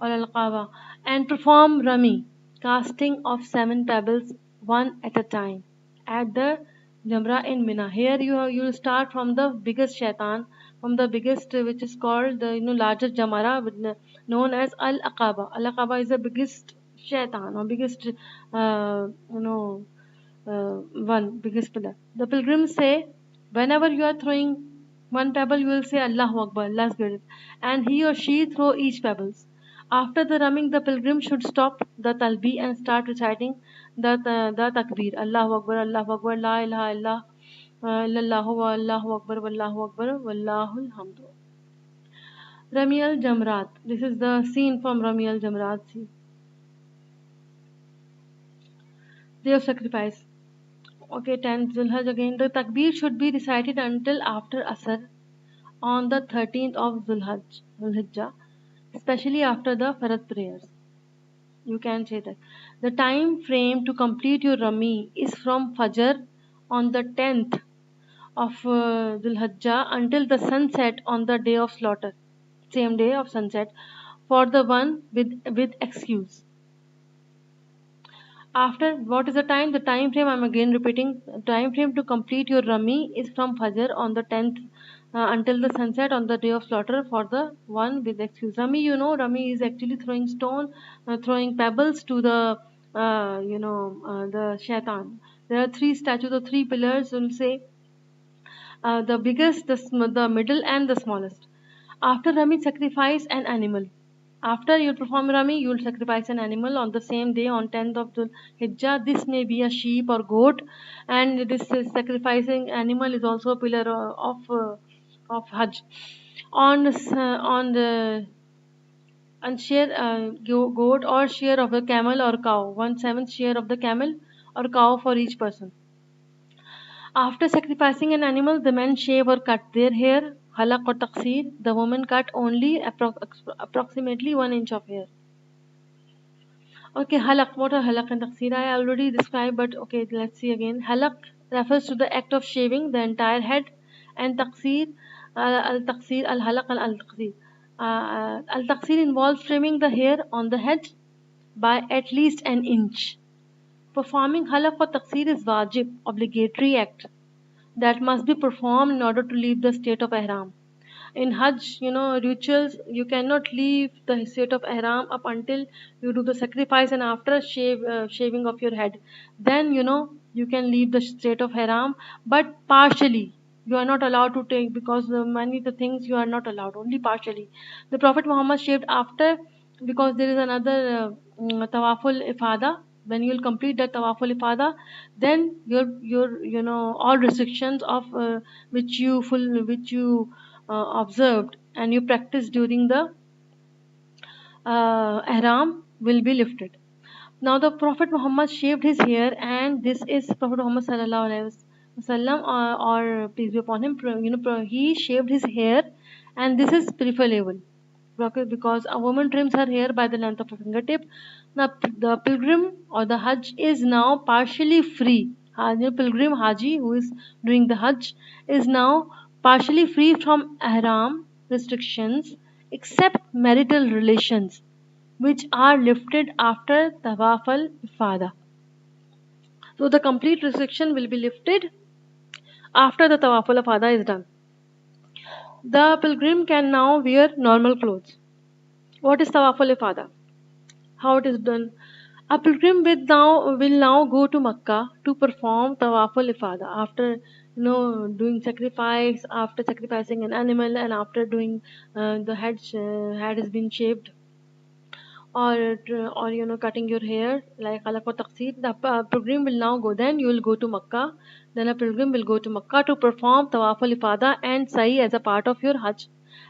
or Al-Aqaba, and perform Rami, casting of 7 pebbles one at a time at the Jamra in Mina. Here you will start from the biggest shaitan, from the biggest which is called the largest Jamara known as Al-Aqaba. Al-Aqaba is the biggest shaitan or biggest one biggest pillar. The pilgrims say, whenever you are throwing one pebble, you will say Allahu Akbar, Allah's greatest, and he or she throw each pebbles. After the rumming, the pilgrim should stop the talbi and start reciting the takbir. Allahu Akbar, Allahu Akbar, La ilaha illallahu wa Allahu Akbar, Wallahu Akbar, Wallahul Hamdu. Rami al Jamrat. This is the scene from Rami al Jamrat. Day of sacrifice. Okay, 10th Zulhaj again. The takbir should be recited until after Asr on the 13th of Zulhijjah, especially after the Farad prayers. You can say that. The time frame to complete your Rami is from Fajr on the 10th of Dhul Hijjah until the sunset on the day of slaughter, same day of sunset, for the one with excuse. After what is the time? The time frame, I'm again repeating, time frame to complete your Rami is from Fajr on the 10th until the sunset on the day of slaughter for the one with excuse. Rami, Rami is actually throwing stone, throwing pebbles to the shaitan. There are three statues or three pillars, we'll say, the biggest, the middle, and the smallest. After Rami, sacrifice an animal. After you perform Rami, you will sacrifice an animal on the same day on 10th of the Hijjah. This may be a sheep or goat, and this sacrificing animal is also a pillar of Hajj. On the and share goat or share of the camel or cow, 1/7 share of the camel or cow for each person. After sacrificing an animal, the men shave or cut their hair, halaq or taqseer. The women cut only approximately 1 inch of hair. Okay, halaq. What are halaq and taqseer? I already described, but okay, let's see again. Halaq refers to the act of shaving the entire head, and taqseer, al-taqseer, al-halaq, al-taqseer. Al-taqseer involves trimming the hair on the head by at least an inch. Performing halaq or taqseer is wajib, obligatory act that must be performed in order to leave the state of ihram. In Hajj, rituals, you cannot leave the state of ihram up until you do the sacrifice and after shaving of your head. Then, you can leave the state of ihram, but partially. You are not allowed to take because many the things you are not allowed, only partially. The Prophet Muhammad shaved after because there is another tawaful ifada. When you will complete that tawaful ifada, then your all restrictions of which you observed and you practiced during the ihram will be lifted. Now the Prophet Muhammad shaved his hair, and this is Prophet Muhammad sallallahu alaihi wasallam, or peace be upon him. He shaved his hair, and this is preferable because a woman trims her hair by the length of a fingertip. Now the pilgrim or the Hajj is now partially free. The pilgrim Haji who is doing the Hajj is now partially free from ihram restrictions except marital relations, which are lifted after Tawaf al-Ifada. So the complete restriction will be lifted after the Tawaf al-Ifada is done. The pilgrim can now wear normal clothes. What is Tawaf al-Ifada? How it is done? A pilgrim will now go to Makkah to perform Tawaf al-Ifada after doing sacrifice, after sacrificing an animal, and after doing the head has been shaved, or cutting your hair like halaq or taqseer. The pilgrim will now go. Then you will go to Makkah. Then a pilgrim will go to Makkah to perform tawaf al-ifada and sa'i as a part of your hajj,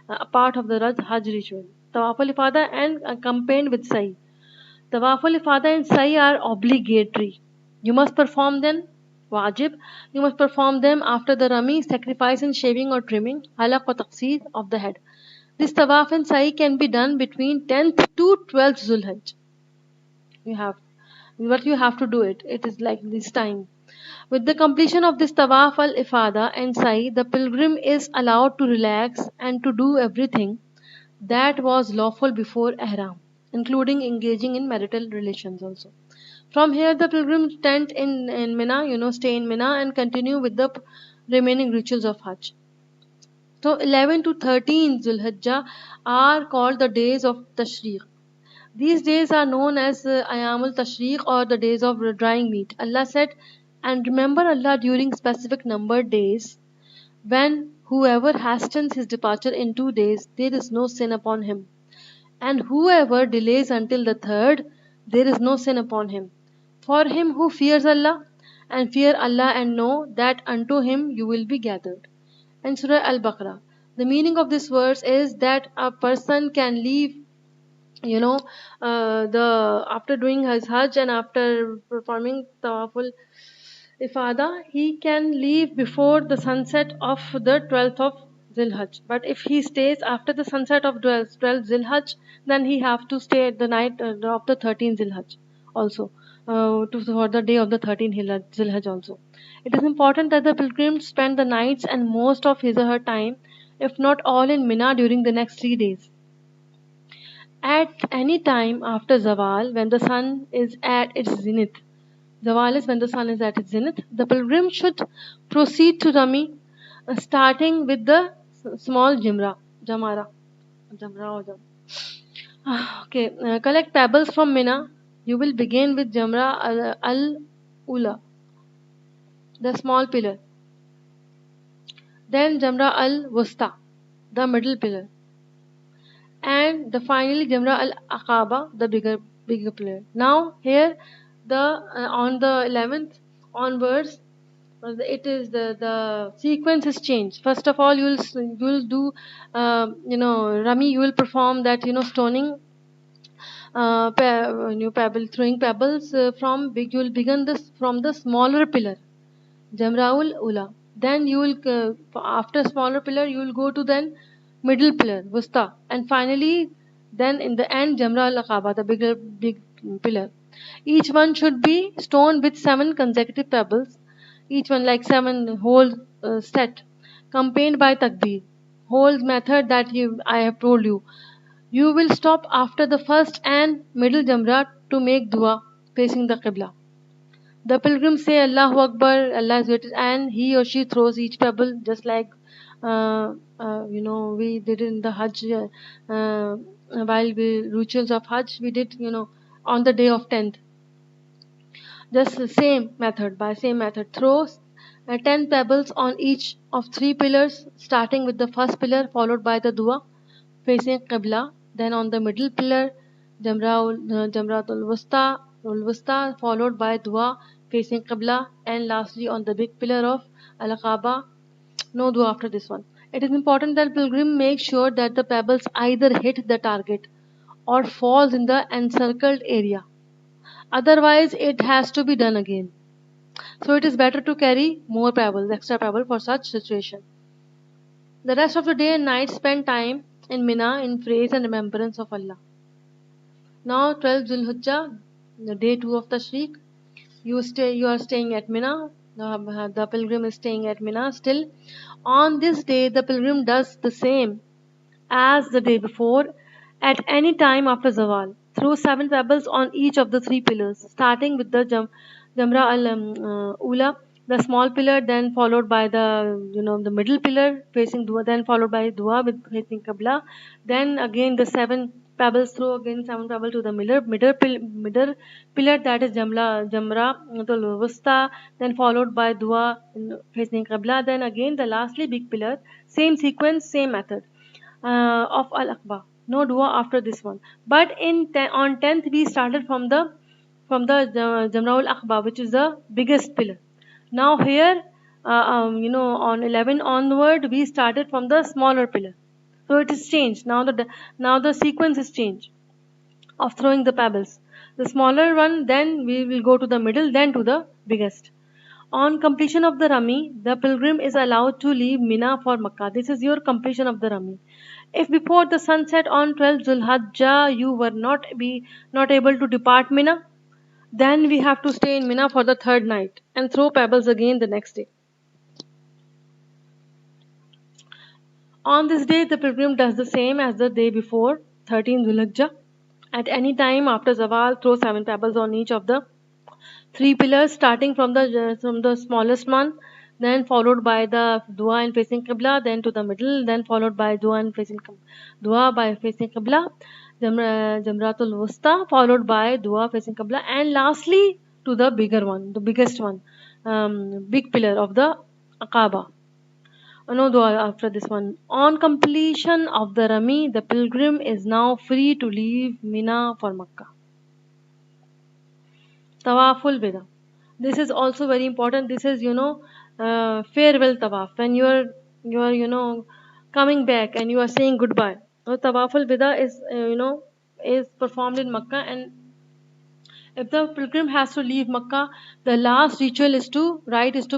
a part of the hajj ritual. Tawaf al-ifada and accompanied with sa'i. Tawaf al-ifada and sa'i are obligatory. You must perform them. Wajib. You must perform them after the rami, sacrifice and shaving or trimming, halaq or taqseer of the head. This tawaf and sa'i can be done between 10th to 12th Zulhijjah. You have to do it. It is like this time. With the completion of this tawaf al-ifada and sa'i, the pilgrim is allowed to relax and to do everything that was lawful before ihram, including engaging in marital relations also. From here, the pilgrims tent in Mina, stay in Mina and continue with the remaining rituals of Hajj. So 11 to 13 Zulhijjah are called the days of Tashriq. These days are known as Ayamul Tashriq, or the days of drying meat. Allah said, and remember Allah during specific numbered days, when whoever hastens his departure in 2 days, there is no sin upon him. And whoever delays until the third, there is no sin upon him. For him who fears Allah, and fear Allah and know that unto him you will be gathered. In Surah Al-Baqarah, the meaning of this verse is that a person can leave, the after doing his Hajj and after performing Tawaful Ifada, he can leave before the sunset of the 12th of Zilhajj. But if he stays after the sunset of 12th Zilhajj, then he have to stay at the night of the 13th Zilhajj also. for the day of the 13th Zilhaj also. It is important that the pilgrim spend the nights and most of his or her time, if not all, in Mina during the next 3 days. At any time after Zawal, when the sun is at its zenith, Zawal is when the sun is at its zenith, the pilgrim should proceed to Rami, starting with the small Jamara. Jamra or Jam. Okay, collect pebbles from Mina. You will begin with Jamra al-Ula, the small pillar. Then Jamra al-Wusta, the middle pillar. And the finally Jamra al-Aqaba, the bigger pillar. Now here the on the 11th onwards, it is the sequence is changed. First of all, you will do Rami. You will perform that stoning, new pebble throwing pebbles from big. You will begin this from the smaller pillar, Jamraul Ula. Then you will after smaller pillar you will go to then middle pillar, Wusta, and finally then in the end Jamra al Aqaba, the big pillar. Each one should be stoned with 7 consecutive pebbles, each one like 7 whole set, accompanied by takbir. Whole method that I have told you. You will stop after the first and middle jamra to make dua facing the qibla. The pilgrims say Allahu Akbar, Allah is greater, and he or she throws each pebble just like we did in the Hajj. While we rituals of Hajj, we did on the day of 10th. Just the same method. Throws 10 pebbles on each of 3 pillars, starting with the first pillar, followed by the dua facing Qibla. Then on the middle pillar, Jamratul Wusta, followed by dua facing Qibla, and lastly on the big pillar of Al-Aqaba, no dua after this one. It is important that pilgrim make sure that the pebbles either hit the target or falls in the encircled area. Otherwise, it has to be done again. So it is better to carry more pebbles, extra pebble for such situation. The rest of the day and night spend time in Mina in praise and remembrance of Allah. Now 12th Zulhijjah, the day 2 of Tashriq, you are staying at Mina. The pilgrim is staying at Mina still. On this day, the pilgrim does the same as the day before at any time after Zawal. Throw 7 pebbles on each of the 3 pillars, starting with the Jamra al-Ula, the small pillar, then followed by the middle pillar facing Dua, then followed by Dua with facing Qibla, then again the 7 pebbles, throw again 7 pebbles to the middle pillar, that is Jamra the Wusta, then followed by Dua facing Qibla, then again the lastly big pillar, same sequence, same method of Al-Aqba. No dua after this one. But on 10th we started from the Jamraul Aqba, which is the biggest pillar. Now here, on 11 onward we started from the smaller pillar. So it is changed. Now the sequence is changed of throwing the pebbles. The smaller one, then we will go to the middle, then to the biggest. On completion of the Rami, the pilgrim is allowed to leave Mina for Makkah. This is your completion of the Rami. If before the sunset on 12th Zulhijjah you were not able to depart Mina, then we have to stay in Mina for the 3rd night and throw pebbles again the next day. On this day, the pilgrim does the same as the day before, 13th Zulhijjah. At any time after Zawal, throw 7 pebbles on each of the 3 pillars, starting from the smallest one, then followed by the dua and facing Qibla, then to the middle, then followed by dua and facing dua by facing Qibla, Jamratul Wusta, followed by dua facing Qibla, and lastly to the bigger one, the biggest one, big pillar of the Aqaba. No dua after this one. On completion of the Rami, the pilgrim is now free to leave Mina for Makkah. Tawaful Wida. This is also very important. This is farewell tawaf. When you are coming back and you are saying goodbye. So Tawaful Wida is performed in Makkah, and if the pilgrim has to leave Makkah, the last ritual is to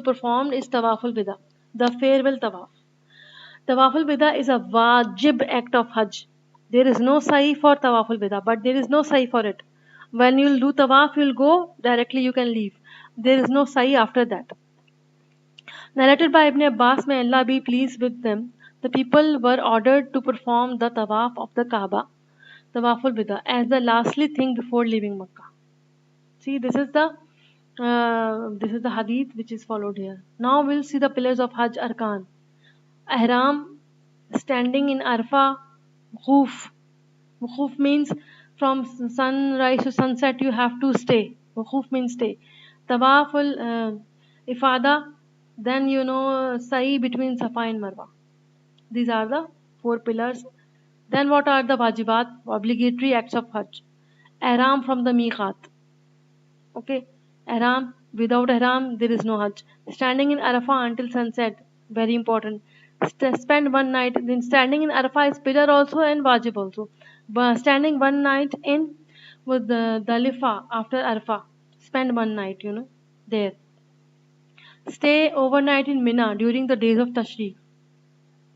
perform is Tawaful Wida, the farewell tawaf. Tawaful Wida is a wajib act of Hajj. There is no sa'i for Tawaful Wida, but there is no sa'i for it. When you'll do tawaf, you'll go directly, you can leave. There is no sa'i after that. Narrated by Ibn Abbas, may Allah be pleased with them, the people were ordered to perform the tawaf of the Kaaba, tawaful bida, as the lastly thing before leaving Makkah. See, this is the hadith which is followed here. Now we'll see the pillars of Hajj Arkan. Ihram, standing in Arfa, Wuquf. Wuquf means from sunrise to sunset you have to stay. Wuquf means stay. Tawaful Ifada, then Sa'i between Safa and Marwa. These are the four pillars. Then what are the wajibat, obligatory acts of Hajj? Ihram from the miqat. Okay, ihram. Without ihram, there is no Hajj. Standing in Arafah until sunset, very important. Spend one night. Then standing in Arafah is pillar also and wajib also. But standing one night in with the Dalifa after Arafah. Spend one night, there. Stay overnight in Mina during the days of Tashriq.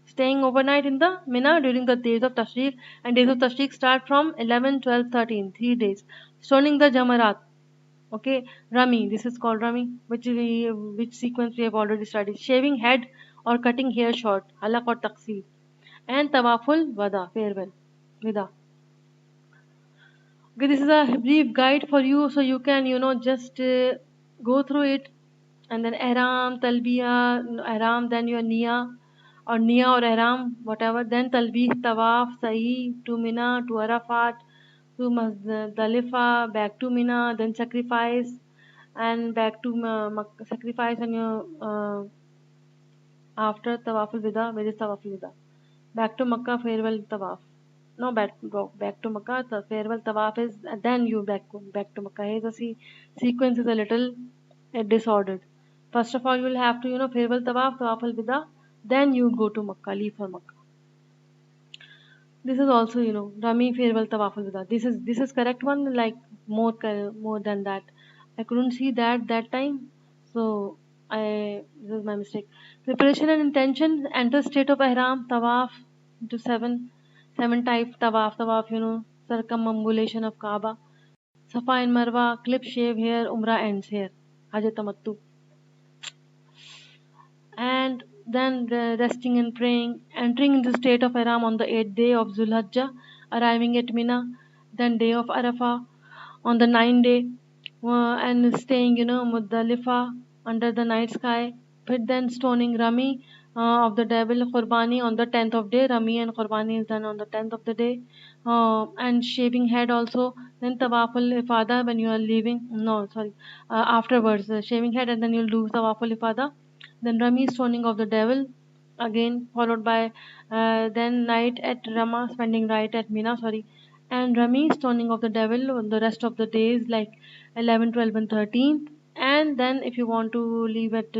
Staying overnight in the Mina during the days of Tashriq, and days of Tashriq start from 11, 12, 13, 3 days. Stoning the Jamarat. Okay, Rami, this is called Rami, which sequence we have already studied. Shaving head or cutting hair short, halak or taqseer. And Tawaful Wada, farewell, Vida. Okay, this is a brief guide for you, so you can, just go through it. And then Ihram, Talbiya, Ihram, then your Niya, or Niya or Ihram, whatever. Then Talbih, Tawaf, Sa'i, to Mina, to Arafat, to Muzdalifa, back to Mina, then sacrifice, and back to sacrifice on your after Tawaful Wida, where is Tawaful Wida? Back to Makkah, farewell Tawaf. No, back to Makkah, the farewell Tawaf is, then you back to Makkah. Here the sequence is a little disordered. First of all, you will have to, farewell Tawaf, Tawaful Wida, then you go to Makkah, leave for Makkah. This is also, Rami farewell Tawaful Wida. This is correct one, like more than that. I couldn't see that time, so this is my mistake. Preparation and intention. Enter state of ihram, tawaf into seven type tawaf. Circumambulation of Kaaba. Safa and Marwa, clip shave here, Umrah ends here. Hajj Tamattu. And then resting and praying, entering into state of ihram on the 8th day of Zulhijjah, arriving at Mina, then day of Arafah on the 9th day, and staying, Muzdalifa under the night sky. But then stoning Rami of the devil, Qurbani on the 10th of day. Rami and Qurbani is done on the 10th of the day. And shaving head also. Then Tawaful Ifada when you are leaving. No, sorry. Afterwards, shaving head, and then you'll do Tawaful Ifada. Then Rami stoning of the devil. Again, followed by then night at Rama, spending night at Mina, sorry, and Rami stoning of the devil on the rest of the days like 11, 12, and 13th. And then if you want to leave at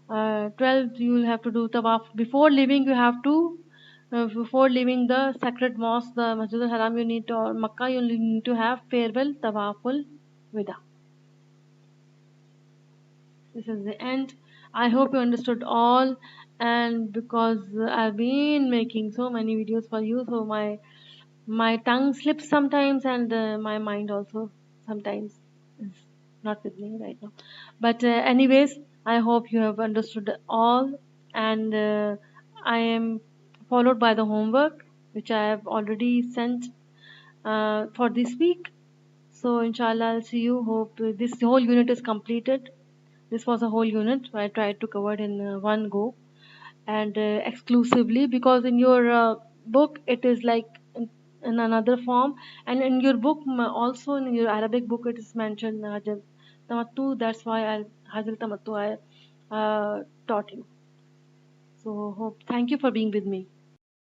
12th, you will have to do tawaf. Before leaving, you have to before leaving the sacred mosque, the Masjid al-Haram, you need to, or Makkah, you need to have farewell tawaful wida. This is the end. I hope you understood all, and because I've been making so many videos for you, so my tongue slips sometimes, and my mind also sometimes is not with me right now. But anyways, I hope you have understood all, and I am followed by the homework which I have already sent for this week. So inshallah, I'll see you. Hope this whole unit is completed. This was a whole unit. I tried to cover it in one go, and exclusively, because in your book it is like in another form, and in your book also in your Arabic book it is mentioned Hajar Tamattu. That's why Hajar Tamattu I taught you. So hope, thank you for being with me.